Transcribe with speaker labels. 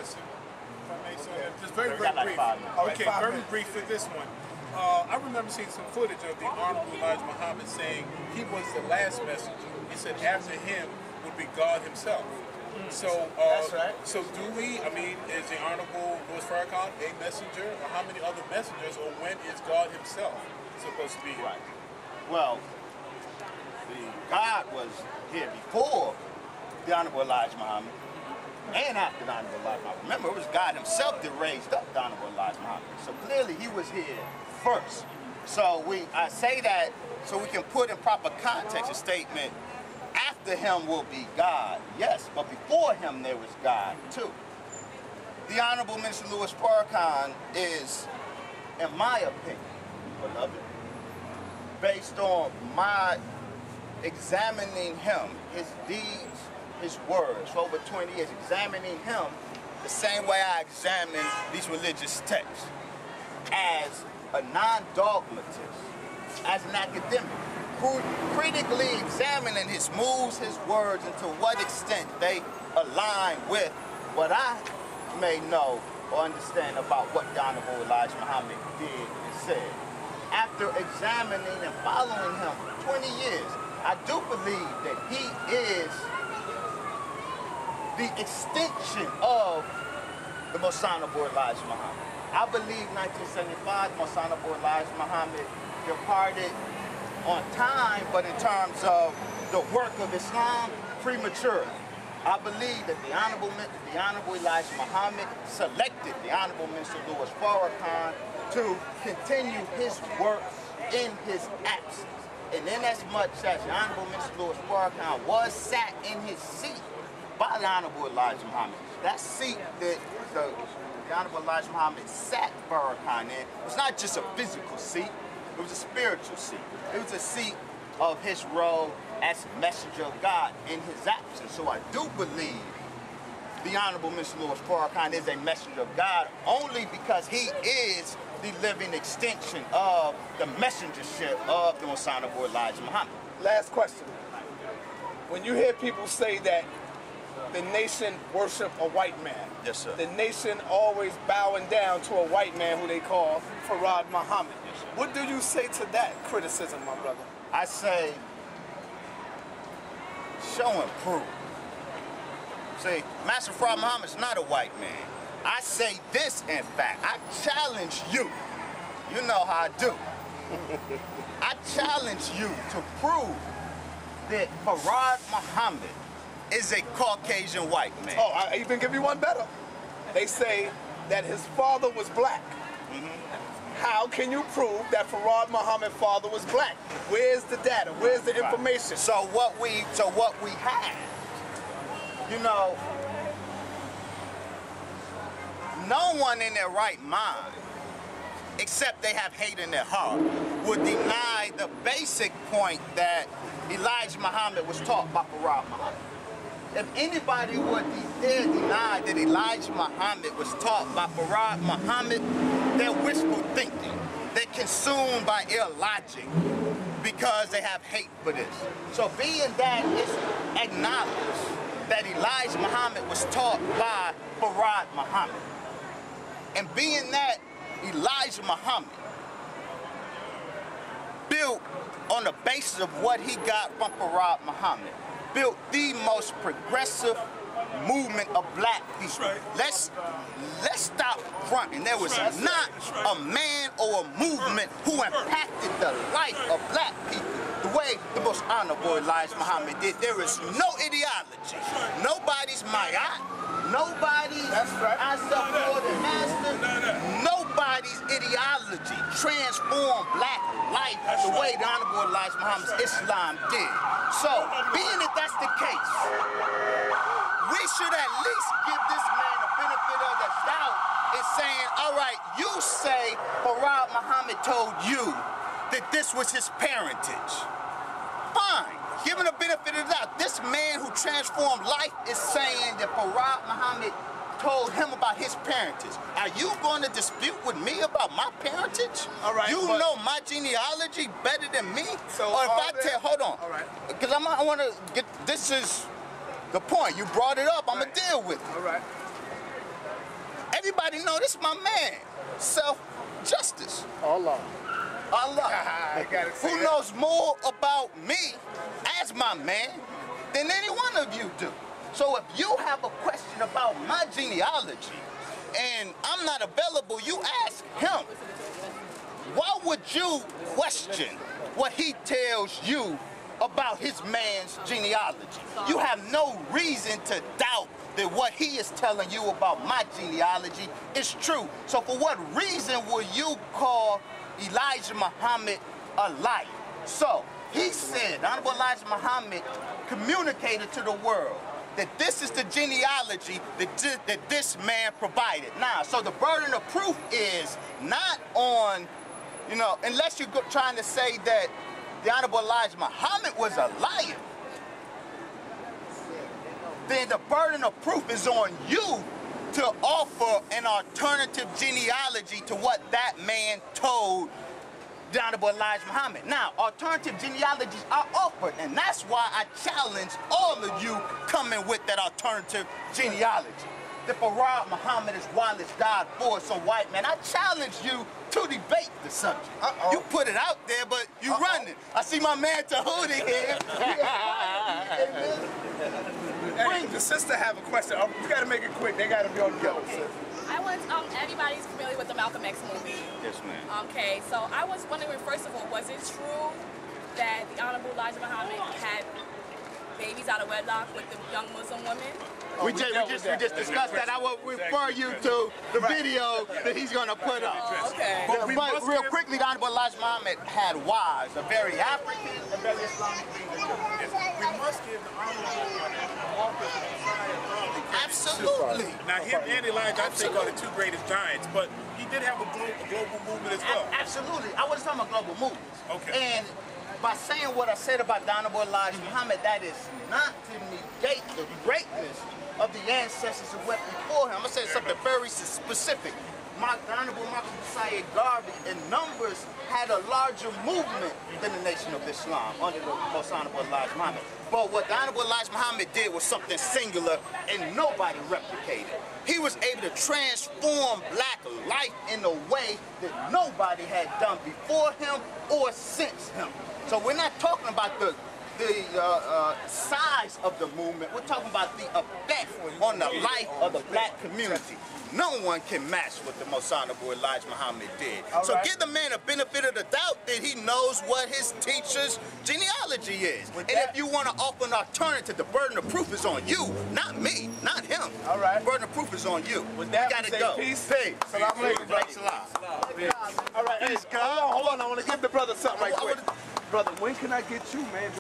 Speaker 1: question, if I may, sir. Just very,
Speaker 2: We got
Speaker 1: very
Speaker 2: like
Speaker 1: brief.
Speaker 2: 5 minutes.
Speaker 1: Okay, very brief for this one. I remember seeing some footage of the Honorable Elijah Muhammad saying he was the last messenger. He said after him would be God himself. So,
Speaker 2: That's right.
Speaker 1: So do we, I mean, is the Honorable Louis Farrakhan a messenger? Or how many other messengers, or when is God himself supposed to be here?
Speaker 2: Right. Well, God was here before the Honorable Elijah Muhammad and after the Honorable Elijah Muhammad. Remember, it was God himself that raised up the Honorable Elijah Muhammad. So clearly he was here first. So I say that so we can put in proper context a statement. After him will be God, yes, but before him there was God too. The Honorable Minister Louis Farrakhan is, in my opinion, beloved, based on my examining him, his deeds, his words, for over 20 years, examining him the same way I examine these religious texts, as a non-dogmatist, as an academic, critically examining his moves, his words, and to what extent they align with what I may know or understand about what the Honorable Elijah Muhammad did and said. After examining and following him for 20 years, I do believe that he is the extension of the Most Honorable Elijah Muhammad. I believe 1975, Most Honorable Elijah Muhammad departed on time, but in terms of the work of Islam, premature. I believe that the Honorable Elijah Muhammad selected the Honorable Minister Louis Farrakhan to continue his work in his absence. And in as much as the Honorable Minister Louis Farrakhan was sat in his seat by the Honorable Elijah Muhammad, that seat that the Honorable Elijah Muhammad sat Farrakhan in was not just a physical seat, it was a spiritual seat. It was a seat of his role as messenger of God in his absence. So I do believe the Honorable Mr. Louis Farrakhan is a messenger of God only because he is the living extension of the messengership of the Most Honorable Elijah Muhammad.
Speaker 3: Last question. When you hear people say that the nation worship a white man,
Speaker 2: yes, sir.
Speaker 3: The nation always bowing down to a white man who they call Farad Muhammad. What do you say to that criticism, my brother?
Speaker 2: I say, show and prove. See, Master Farad Muhammad is not a white man. I say this, in fact, I challenge you. You know how I do. I challenge you to prove that Farad Muhammad is a Caucasian white man.
Speaker 3: Oh, I even give you one better. They say that his father was black. How can you prove that Farad Muhammad's father was black? Where's the data? Where's the information?
Speaker 2: So what we have, you know, no one in their right mind, except they have hate in their heart, would deny the basic point that Elijah Muhammad was taught by Farad Muhammad. If anybody would dare deny that Elijah Muhammad was taught by Farad Muhammad, they're wishful thinking. They're consumed by illogic because they have hate for this. So being that it's acknowledged that Elijah Muhammad was taught by Farad Muhammad, and being that Elijah Muhammad built on the basis of what he got from Farad Muhammad, built the most progressive movement of black people.
Speaker 4: Right.
Speaker 2: Let's stop fronting. There was not a man or a movement who impacted the life of black people the way the Most Honorable Elijah Muhammad did. There is no ideology. Nobody's Mayat. Nobody's Asaf or the Master. Nobody's ideology transformed black life the way the Honorable Elijah Muhammad's Islam did. So, being that that's the case, we should at least give this man the benefit of the doubt in saying, all right, you say Farad Muhammad told you that this was his parentage. Fine, give him the benefit of the doubt. This man who transformed life is saying that Farad Muhammad told him about his parentage. Are you going to dispute with me about my parentage?
Speaker 3: All right,
Speaker 2: you know my genealogy better than me?
Speaker 3: So
Speaker 2: or if I tell, hold on,
Speaker 3: all right,
Speaker 2: because I want to get, this is the point. You brought it up, I'm going to deal with it.
Speaker 3: all right.
Speaker 2: everybody know this is my man. Self-justice.
Speaker 3: Allah.
Speaker 2: Allah.
Speaker 3: I gotta say
Speaker 2: Who
Speaker 3: that.
Speaker 2: knows more about me as my man than any one of you do. So if you have a question about my genealogy and I'm not available, you ask him. Why would you question what he tells you about his man's genealogy? You have no reason to doubt that what he is telling you about my genealogy is true. So for what reason will you call Elijah Muhammad a liar? So he said, Honorable Elijah Muhammad communicated to the world that this is the genealogy that this man provided. Now, so the burden of proof is not on, you know, unless you're trying to say that the Honorable Elijah Muhammad was a liar, then the burden of proof is on you to offer an alternative genealogy to what that man told the Honorable Elijah Muhammad. Now, alternative genealogies are offered, and that's why I challenge all of you coming with that alternative genealogy. That Farad Muhammad is Wallace died for some white man. I challenge you to debate the subject. You put it out there, but you running. I see my man Tahuti here.
Speaker 3: Hey, the sister have a question. We gotta make it quick. They gotta be on the go.
Speaker 4: I was, everybody's familiar with the Malcolm X movie.
Speaker 2: Yes, ma'am.
Speaker 4: Okay, so I was wondering, first of all, was it true that the Honorable Elijah Muhammad had babies out of wedlock with the young Muslim women?
Speaker 2: We just discussed that. I will refer you to the video that he's going to put up.
Speaker 4: Oh, okay.
Speaker 2: But real quickly, the Honorable Elijah Muhammad had wives, a very African, a very Islamic leader.
Speaker 1: We must give the honorable
Speaker 2: Absolutely.
Speaker 1: Now him and Elijah, I think, are the two greatest giants, but he did have a global movement as well.
Speaker 2: Absolutely. I was talking about global movements.
Speaker 1: Okay.
Speaker 2: And by saying what I said about the Honorable Elijah Muhammad, that is not to negate the greatness of the ancestors who went before him. I'm going to say something very specific. The Honorable Malcolm X Garvey in numbers had a larger movement than the Nation of Islam under the Most Honorable Elijah Muhammad. But what the Honorable Elijah Muhammad did was something singular and nobody replicated. He was able to transform black life in a way that nobody had done before him or since him. So we're not talking about the size of the movement. We're talking about the effect on the life of the black community. No one can match what the Most Honorable Elijah Muhammad did. So give the man a benefit of the doubt that he knows what his teacher's genealogy is. And if you want to offer an alternative, the burden of proof is on you, not me, not him.
Speaker 3: All right.
Speaker 2: The burden of proof is on you.
Speaker 3: With that,
Speaker 2: we gotta
Speaker 3: we say
Speaker 2: go.
Speaker 3: peace.
Speaker 2: Peace.
Speaker 3: Salam alaikum.
Speaker 2: Thanks a lot.
Speaker 3: All right, hey, hold on. I want to give the brother something right
Speaker 2: I
Speaker 3: quick. Brother, when can I get you, man?